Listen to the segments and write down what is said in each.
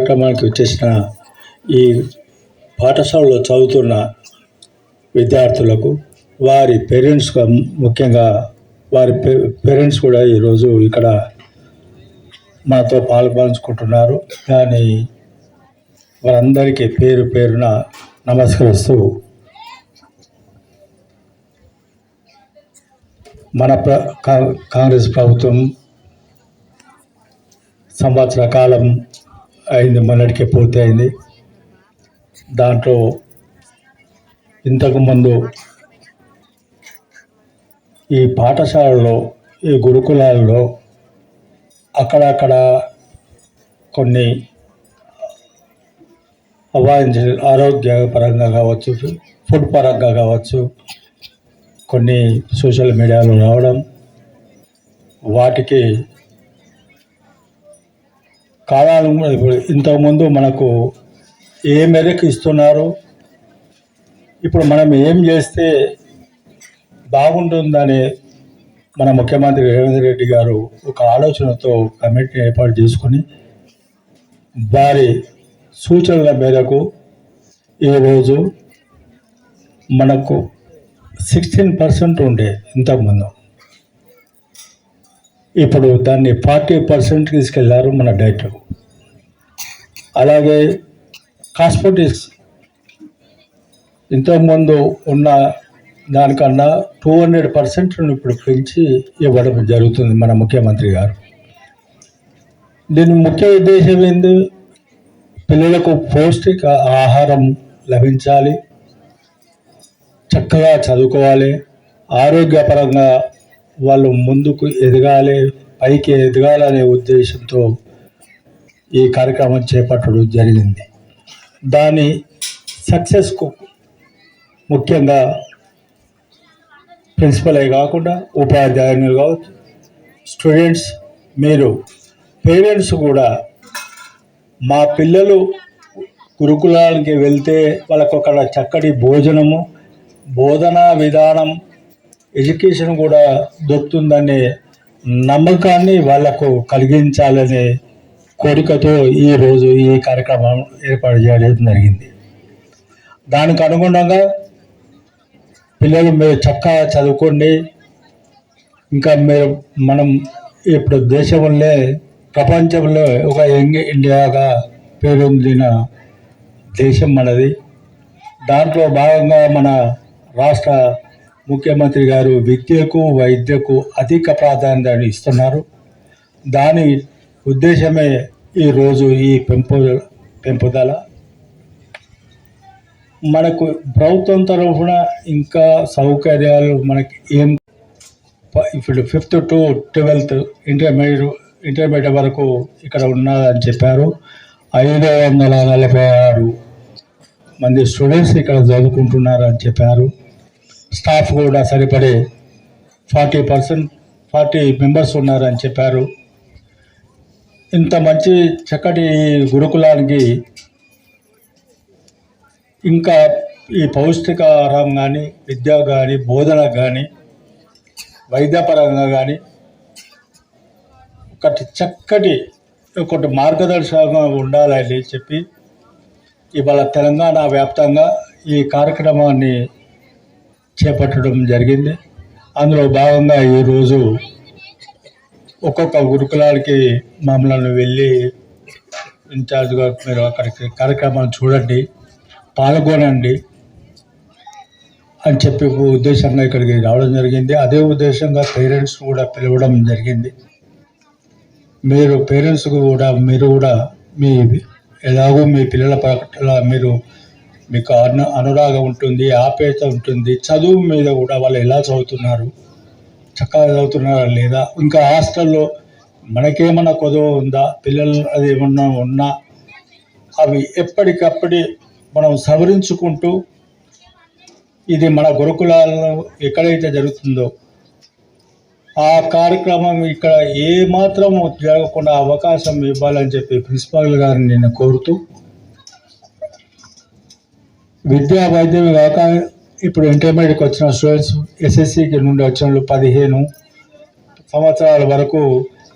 కార్యక్రమానికి వచ్చేసిన ఈ పాఠశాలలో చదువుతున్న విద్యార్థులకు వారి పేరెంట్స్, ముఖ్యంగా వారి పేరెంట్స్ కూడా ఈరోజు ఇక్కడ మాతో పాల్పంచుకుంటున్నారు. కానీ వారందరికీ పేరు పేరున నమస్కరిస్తూ మన కాంగ్రెస్ ప్రభుత్వం సంవత్సర కాలం అయింది, మొన్నటికే పూర్తి అయింది. దాంట్లో ఇంతకుముందు ఈ పాఠశాలలో, ఈ గురుకులాల్లో అక్కడక్కడ కొన్ని ఆరోగ్యపరంగా కావచ్చు, ఫుడ్ పరంగా కావచ్చు, కొన్ని సోషల్ మీడియాలో రావడం, వాటికి కాలాలు ఇప్పుడు ఇంతకుముందు మనకు ఏ మేరకు ఇస్తున్నారు, ఇప్పుడు మనం ఏం చేస్తే బాగుంటుందని మన ముఖ్యమంత్రి రేవంత్ రెడ్డి గారు ఒక ఆలోచనతో కమిటీ ఏర్పాటు చేసుకుని వారి సూచనల మేరకు ఈరోజు మనకు 16% ఉండే ఇంతకుముందు, ఇప్పుడు దాన్ని 40% తీసుకెళ్లారు మన డైట్. అలాగే కాస్మెటిక్స్ ఇంతకుముందు ఉన్న దానికన్నా 200% ఇప్పుడు పెంచి ఇవ్వడం జరుగుతుంది మన ముఖ్యమంత్రి గారు. దీని ముఖ్య ఉద్దేశం ఏంది? పిల్లలకు పౌష్టిక ఆహారం లభించాలి, చక్కగా చదువుకోవాలి, ఆరోగ్యపరంగా వాళ్ళు ముందుకు ఎదగాలి, పైకి ఎదగాలనే ఉద్దేశంతో ఈ కార్యక్రమం చేపట్టడం జరిగింది. దాని సక్సెస్కు ముఖ్యంగా ప్రిన్సిపలే కాకుండా ఉపాధ్యాయులు కావచ్చు, స్టూడెంట్స్, మీరు పేరెంట్స్ కూడా మా పిల్లలు గురుకులాలకి వెళ్తే వాళ్ళకు ఒక చక్కటి భోజనము, బోధనా విధానం, ఎడ్యుకేషన్ కూడా దొరుకుతుందనే నమ్మకాన్ని వాళ్లకు కలిగించాలనే కోరికతో ఈరోజు ఈ కార్యక్రమం ఏర్పాటు చేయడం జరిగింది. దానికి అనుగుణంగా పిల్లలు మీరు చక్కగా చదువుకోండి, ఇంకా మనం ఇప్పుడు దేశంలో, ప్రపంచంలో ఒక యంగ్ ఇండియాగా పేరొందిన దేశం మనది. దాంట్లో భాగంగా మన రాష్ట్ర ముఖ్యమంత్రి గారు విద్యకు, వైద్యకు అధిక ప్రాధాన్యత ఇస్తున్నారు. దాని ఉద్దేశమే ఈరోజు ఈ పెంపుదల. మనకు ప్రభుత్వం తరఫున ఇంకా సౌకర్యాలు మనకి ఏం, ఇప్పుడు 5th to 12th ఇంటర్మీడియట్ వరకు ఇక్కడ ఉన్నదని చెప్పారు. 546 మంది స్టూడెంట్స్ ఇక్కడ చదువుకుంటున్నారని చెప్పారు. స్టాఫ్ కూడా సరిపడే 40 మెంబర్స్ ఉన్నారని చెప్పారు. ఇంత మంచి చక్కటి గురుకులానికి ఇంకా ఈ పౌష్టికాహారం కానీ, విద్య కానీ, బోధన కానీ, వైద్యపరంగా కానీ ఒకటి మార్గదర్శకంగా ఉండాలని చెప్పి ఇవాళ తెలంగాణ వ్యాప్తంగా ఈ కార్యక్రమాన్ని చేపట్టడం జరిగింది. అందులో భాగంగా ఈరోజు ఒక్కొక్క గురుకులానికి మమ్మల్ని వెళ్ళి ఇన్ఛార్జ్గా మీరు అక్కడికి కార్యక్రమాన్ని చూడండి, పాల్గొనండి అని చెప్పి ఉద్దేశంగా ఇక్కడికి రావడం జరిగింది. అదే ఉద్దేశంగా పేరెంట్స్ కూడా పిలవడం జరిగింది. మీరు పేరెంట్స్కు కూడా మీరు కూడా ఎలాగో మీ పిల్లల పట్ల మీకు అనురాగం ఉంటుంది, ఆప్యాయత ఉంటుంది. చదువు మీద కూడా వాళ్ళు ఎలా చదువుతున్నారు, చక్కగా చదువుతున్నారా లేదా, ఇంకా హాస్టల్లో మనకేమన్నా కొదవ ఉందా, పిల్లలు అది ఏమన్నా ఉన్నా అవి ఎప్పటికప్పుడు మనం సవరించుకుంటూ, ఇది మన గురుకులాల్లో ఎక్కడైతే జరుగుతుందో ఆ కార్యక్రమం ఇక్కడ ఏమాత్రం జరగకుండా అవకాశం ఇవ్వాలని చెప్పి ప్రిన్సిపాల్ గారిని నేను కోరుతూ, విద్యా వైద్యం కాక ఇప్పుడు ఇంటర్మీడియట్కి వచ్చిన స్టూడెంట్స్, ఎస్ఎస్సికి నుండి వచ్చిన 15 సంవత్సరాల వరకు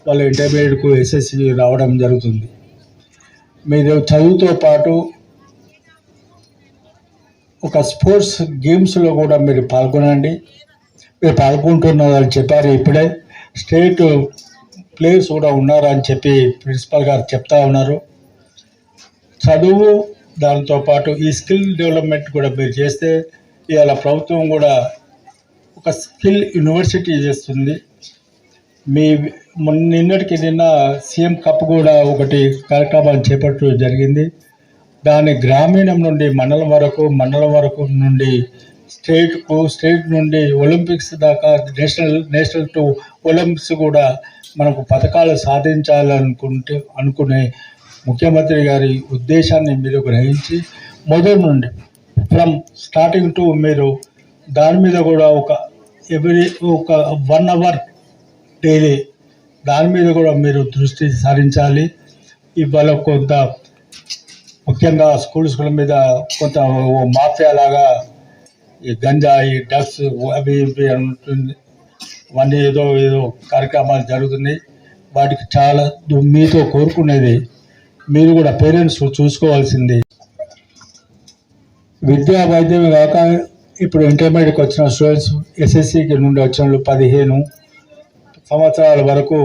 వాళ్ళు ఇంటర్మీడియట్కు ఎస్ఎస్సి రావడం జరుగుతుంది. మీరు చదువుతో పాటు ఒక స్పోర్ట్స్ గేమ్స్లో కూడా మీరు పాల్గొనండి. మీరు పాల్గొంటున్నారని చెప్పారు. ఇప్పుడే స్టేట్ ప్లేయర్స్ కూడా ఉన్నారని చెప్పి ప్రిన్సిపల్ గారు చెప్తా ఉన్నారు. చదువు దాంతోపాటు ఈ స్కిల్ డెవలప్మెంట్ కూడా మీరు చేస్తే ఇవాళ ప్రభుత్వం కూడా ఒక స్కిల్ యూనివర్సిటీ చేస్తుంది. మీ నిన్న సీఎం కప్ కూడా ఒకటి కార్యక్రమాన్ని చేపట్టడం జరిగింది. దాని గ్రామీణం నుండి మండలం వరకు నుండి స్టేట్ నుండి ఒలింపిక్స్ దాకా నేషనల్ టు ఒలింపిక్స్ కూడా మనకు పథకాలు అనుకునే ముఖ్యమంత్రి గారి ఉద్దేశాన్ని మీరు గ్రహించి మొదటి నుండి ఫ్రమ్ స్టార్టింగ్ టు మీరు దాని మీద కూడా ఒక 1 అవర్ డైలీ దాని మీద కూడా మీరు దృష్టి సారించాలి. ఇవాళ కొంత ముఖ్యంగా స్కూల్ మీద కొంత మాఫియా లాగా ఈ గంజాయి డ్రగ్స్ అవి ఇవి అంటుంది, ఇవన్నీ ఏదో కార్యక్రమాలు జరుగుతున్నాయి. వాటికి చాలా మీతో కోరుకునేది మీరు కూడా పేరెంట్స్ చూసుకోవాల్సింది. విద్యా వైద్యం కాక ఇప్పుడు ఇంటర్మీడియట్కి వచ్చిన స్టూడెంట్స్ ఎస్ఎస్సికి నుండి వచ్చిన 15 సంవత్సరాల వరకు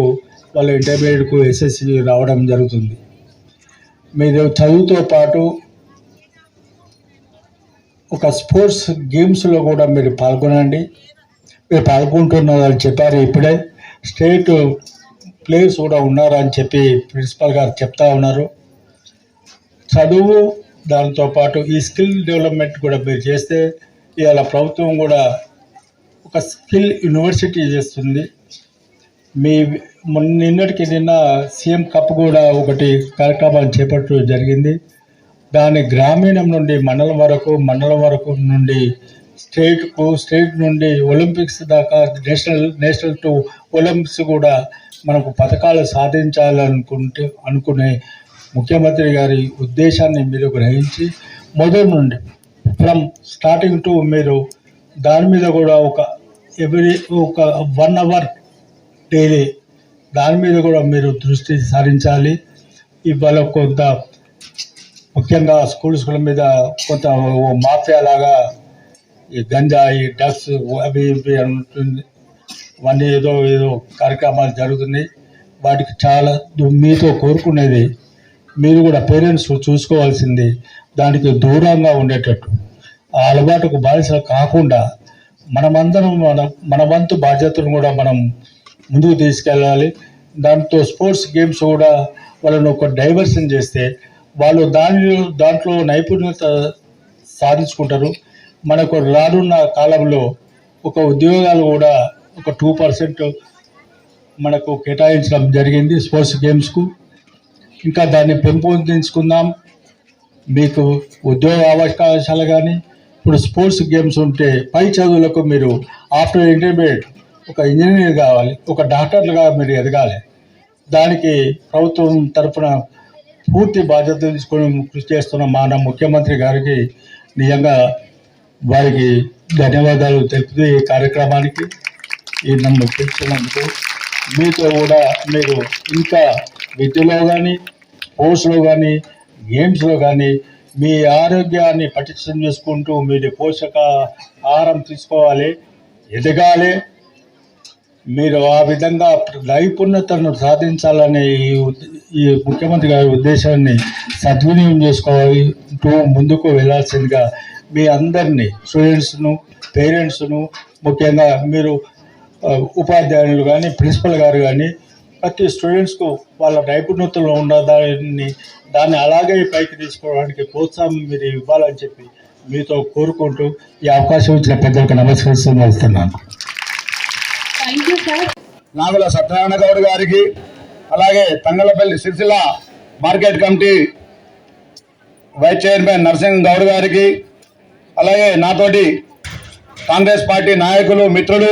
వాళ్ళు ఇంటర్మీడియట్కు ఎస్ఎస్సి రావడం జరుగుతుంది. మీరు చదువుతో పాటు ఒక స్పోర్ట్స్ గేమ్స్లో కూడా మీరు పాల్గొనండి. మీరు పాల్గొంటున్నారని చెప్పారు. ఇప్పుడే స్టేట్ ప్లేయర్స్ కూడా ఉన్నారని చెప్పి ప్రిన్సిపల్ గారు చెప్తా ఉన్నారు. చదువు దాంతోపాటు ఈ స్కిల్ డెవలప్మెంట్ కూడా మీరు చేస్తే ఇవాళ ప్రభుత్వం కూడా ఒక స్కిల్ యూనివర్సిటీ చేస్తుంది. మీ నిన్న సీఎం కప్ కూడా ఒకటి కార్యక్రమాన్ని చేపట్టడం జరిగింది. దాని గ్రామీణం నుండి మండలం వరకు నుండి స్టేట్ నుండి ఒలింపిక్స్ దాకా నేషనల్ టు ఒలింపిక్స్ కూడా మనకు పథకాలు అనుకునే ముఖ్యమంత్రి గారి ఉద్దేశాన్ని మీరు గ్రహించి మొదటి నుండి ఫ్రమ్ స్టార్టింగ్ టు మీరు దాని మీద కూడా ఒక 1 అవర్ డైలీ దాని మీద కూడా మీరు దృష్టి సారించాలి. ఇవాళ కొంత ముఖ్యంగా స్కూల్ మీద కొంత మాఫియా లాగా ఈ గంజాయి డ్రగ్స్ అవి ఇవి అంటుంది, ఇవన్నీ ఏదో కార్యక్రమాలు జరుగుతున్నాయి. వాటికి చాలా మీతో కోరుకునేది మీరు కూడా పేరెంట్స్ చూసుకోవాల్సింది. దానికి దూరంగా ఉండేటట్టు ఆ అలవాటుకు బానిసలు కాకుండా మనమందరం మన వంతు బాధ్యతను కూడా మనం ముందుకు తీసుకెళ్ళాలి. దాంతో స్పోర్ట్స్ గేమ్స్ కూడా వాళ్ళని ఒక డైవర్షన్ చేస్తే వాళ్ళు దాంట్లో నైపుణ్యత సాధించుకుంటారు. మనకు రానున్న కాలంలో ఒక ఉద్యోగాలు కూడా ఒక 2% మనకు కేటాయించడం జరిగింది స్పోర్ట్స్ గేమ్స్కు. ఇంకా దాన్ని పెంపొందించుకుందాం. మీకు ఉద్యోగ అవకాశాలు కానీ ఇప్పుడు స్పోర్ట్స్ గేమ్స్ ఉంటే పై చదువులకు మీరు ఆఫ్టర్ ఇంటర్మీడియట్ ఒక ఇంజనీర్ కావాలి, ఒక డాక్టర్లుగా మీరు ఎదగాలి. దానికి ప్రభుత్వం తరఫున పూర్తి బాధ్యత తీసుకొని కృషి చేస్తున్న మన ముఖ్యమంత్రి గారికి నిజంగా వారికి ధన్యవాదాలు తెలుపుతూ ఈ కార్యక్రమానికి నన్ను పిలిచినందుకు మీతో కూడా మీరు ఇంకా విద్యలో కానీ స్పోర్ట్స్లో కానీ గేమ్స్లో కానీ మీ ఆరోగ్యాన్ని పటిష్టం చేసుకుంటూ మీరు పోషకాహారం తీసుకోవాలి, ఎదగాలి. మీరు ఆ విధంగా నైపుణ్యతను సాధించాలనే ఈ ముఖ్యమంత్రి గారి ఉద్దేశాన్ని సద్వినియోగం చేసుకోవాలి. ముందుకు వెళ్ళాల్సిందిగా మీ అందరినీ స్టూడెంట్స్ను పేరెంట్స్ను ముఖ్యంగా మీరు ఉపాధ్యాయులు కానీ ప్రిన్సిపల్ గారు కానీ ప్రతి స్టూడెంట్స్కు వాళ్ళ నైపుణ్యతలో ఉన్న దాన్ని అలాగే పైకి తీసుకోవడానికి ప్రోత్సాహం మీరు ఇవ్వాలని చెప్పి మీతో కోరుకుంటూ ఈ అవకాశం ఇచ్చిన పెద్దలకు నమస్కరిస్తున్నాను. నాగుల సత్యనారాయణ గౌడ్ గారికి, అలాగే Thangallapalli Sircilla market committee vice chairman Narasimha Goud గారికి, అలాగే నాతోటి కాంగ్రెస్ పార్టీ నాయకులు మిత్రులు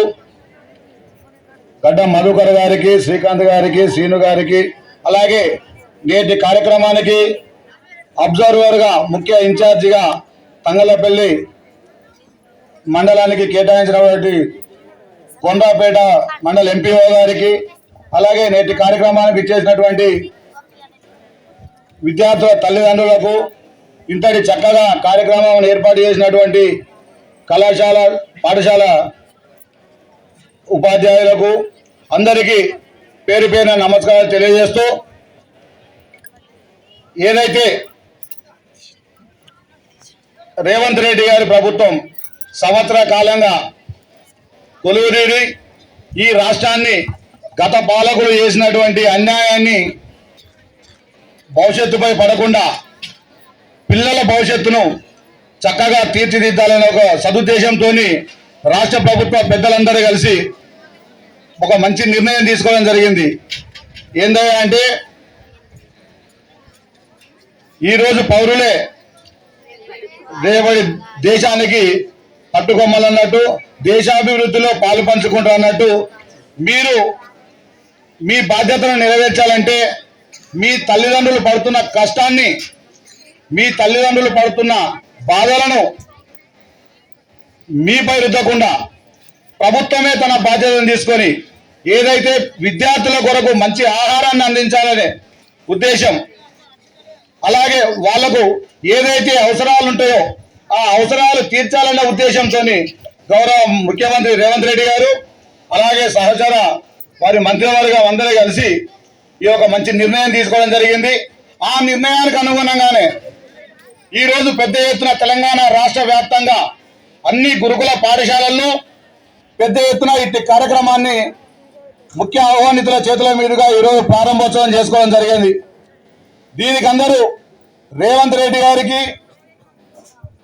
గడ్డ మధుకర్ గారికి, శ్రీకాంత్ గారికి, శ్రీను గారికి, అలాగే నేటి కార్యక్రమానికి అబ్జర్వర్గా ముఖ్య ఇన్ఛార్జిగా తంగలపల్లి మండలానికి కేటాయించినటువంటి కొండ్రాపేట మండల ఎంపీఓ గారికి, అలాగే నేటి కార్యక్రమానికి ఇచ్చేసినటువంటి విద్యార్థుల తల్లిదండ్రులకు ఇంతటి చక్కగా కార్యక్రమం ఏర్పాటు చేసినటువంటి కళాశాల పాఠశాల ఉపాధ్యాయులకు అందరికీ పేరు పేరున నమస్కారాలు తెలియజేస్తూ, ఏదైతే రేవంత్ రెడ్డి గారి ప్రభుత్వం సంవత్సర కాలంగా కొలువుదీరి ఈ రాష్ట్రాన్ని గత పాలకులు చేసినటువంటి అన్యాయాన్ని భవిష్యత్తుపై పడకుండా పిల్లల భవిష్యత్తును చక్కగా తీర్చిదిద్దాలనే ఒక సదుద్దేశంతో రాష్ట్ర ప్రభుత్వ పెద్దలందరూ కలిసి ఒక మంచి నిర్ణయం తీసుకోవడం జరిగింది. ఏందయ్యా అంటే, ఈరోజు పౌరులే రేపటి దేశానికి పట్టుకొమ్మలన్నట్టు, దేశాభివృద్ధిలో పాలు పంచుకుంటారు అన్నట్టు, మీరు మీ బాధ్యతను నెరవేర్చాలంటే మీ తల్లిదండ్రులు పడుతున్న కష్టాన్ని, మీ తల్లిదండ్రులు పడుతున్న బాధలను మీపై రుద్దకుండా ప్రభుత్వమే తన బాధ్యతను తీసుకొని ఏదైతే విద్యార్థుల కొరకు మంచి ఆహారాన్ని అందించాలనే ఉద్దేశం, అలాగే వాళ్లకు ఏదైతే అవసరాలు ఉంటాయో ఆ అవసరాలు తీర్చాలనే ఉద్దేశంతో గౌరవ ముఖ్యమంత్రి రేవంత్ రెడ్డి గారు అలాగే సహచర వారి మంత్రివర్గం అందరూ కలిసి ఈ యొక్క మంచి నిర్ణయం తీసుకోవడం జరిగింది. ఆ నిర్ణయానికి అనుగుణంగానే ఈరోజు పెద్ద ఎత్తున తెలంగాణ రాష్ట్ర వ్యాప్తంగా అన్ని గురుకుల పాఠశాలల్లో పెద్ద ఎత్తున ఇట్టి కార్యక్రమాన్ని ముఖ్య ఆహ్వానితుల చేతుల మీదుగా ఈరోజు ప్రారంభోత్సవం చేసుకోవడం జరిగింది. దీనికి అందరూ రేవంత్ రెడ్డి గారికి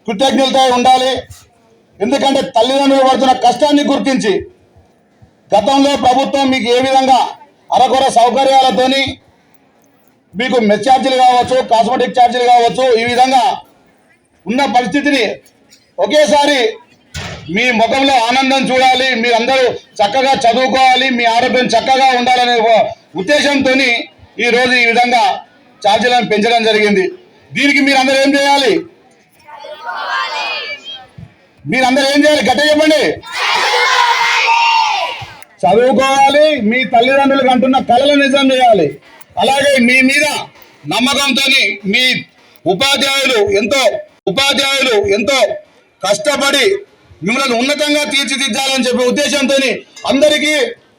కృతజ్ఞతగా ఉండాలి. ఎందుకంటే తల్లిదండ్రులు పడుతున్న కష్టాన్ని గుర్తించి గతంలో ప్రభుత్వం మీకు ఏ విధంగా అరకొర సౌకర్యాలతోని మీకు మెస్ ఛార్జీలు కావచ్చు, కాస్మెటిక్ ఛార్జీలు కావచ్చు, ఈ విధంగా ఉన్న పరిస్థితిని ఒకేసారి మీ ముఖంలో ఆనందం చూడాలి, మీరందరూ చక్కగా చదువుకోవాలి, మీ ఆరోగ్యం చక్కగా ఉండాలనే ఉద్దేశంతో ఈరోజు ఈ విధంగా ఛార్జీలను పెంచడం జరిగింది. దీనికి మీరందరూ ఏం చేయాలి? మీరందరూ ఏం చేయాలి? గట్టిగా చెప్పండి. చదువుకోవాలి, మీ తల్లిదండ్రులకు అంటున్న కళలు నిజం చేయాలి. అలాగే మీ మీద నమ్మకంతో మీ ఉపాధ్యాయులు ఎంతో కష్టపడి మిమ్మల్ని ఉన్నతంగా తీర్చిదిద్దాలని చెప్పే ఉద్దేశంతో అందరికీ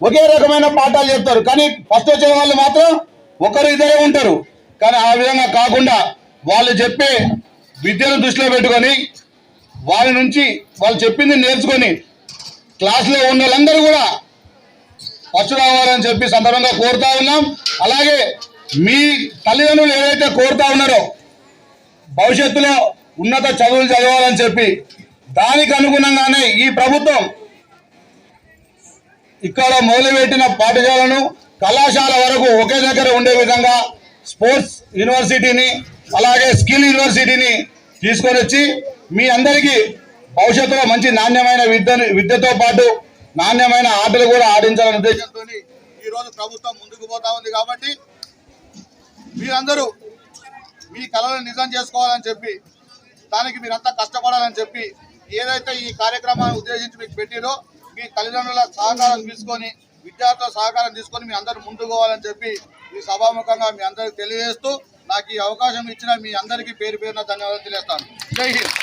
ఒకే రకమైన పాఠాలు చెప్తారు. కానీ ఫస్ట్ వచ్చిన వాళ్ళు మాత్రం ఒకరు ఇద్దరే ఉంటారు. కానీ ఆ విధంగా కాకుండా వాళ్ళు చెప్పే విద్యను దృష్టిలో పెట్టుకొని వాళ్ళ నుంచి వాళ్ళు చెప్పింది నేర్చుకొని క్లాసులో ఉన్న వాళ్ళందరూ కూడా ఫస్ట్ రావాలని చెప్పి సందర్భంగా కోరుతా ఉన్నాం. అలాగే మీ తల్లిదండ్రులు ఏదైతే కోరుతా ఉన్నారో భవిష్యత్తులో ఉన్నత చదువులు చదవాలని చెప్పి దానికి అనుగుణంగానే ఈ ప్రభుత్వం ఇక్కడ మొదలుపెట్టిన పాఠశాలను కళాశాల వరకు ఒకే దగ్గర ఉండే విధంగా స్పోర్ట్స్ యూనివర్సిటీని అలాగే స్కిల్ యూనివర్సిటీని తీసుకొని వచ్చి మీ అందరికీ భవిష్యత్తులో మంచి నాణ్యమైన విద్యతో పాటు నాణ్యమైన ఆటలు కూడా ఆడించాలనే ఉద్దేశంతో ఈరోజు ప్రభుత్వం ముందుకు పోతా ఉంది. కాబట్టి మీరందరూ మీ కళలను నిజం చేసుకోవాలని చెప్పి దానికి మీరంతా కష్టపడాలని చెప్పి ఏదైతే ఈ కార్యక్రమాన్ని ఉద్దేశించి మీకు పెట్టిరో మీ తల్లిదండ్రుల సహకారం తీసుకొని విద్యార్థుల సహకారం తీసుకొని మీ అందరూ ముందుకు పోవాలని చెప్పి ఈ సభాముఖంగా మీ అందరికి తెలియజేస్తూ నాకు ఈ అవకాశం ఇచ్చిన మీ అందరికీ పేరు పేరున ధన్యవాదాలు తెలియజేస్తాను. జై హింద్.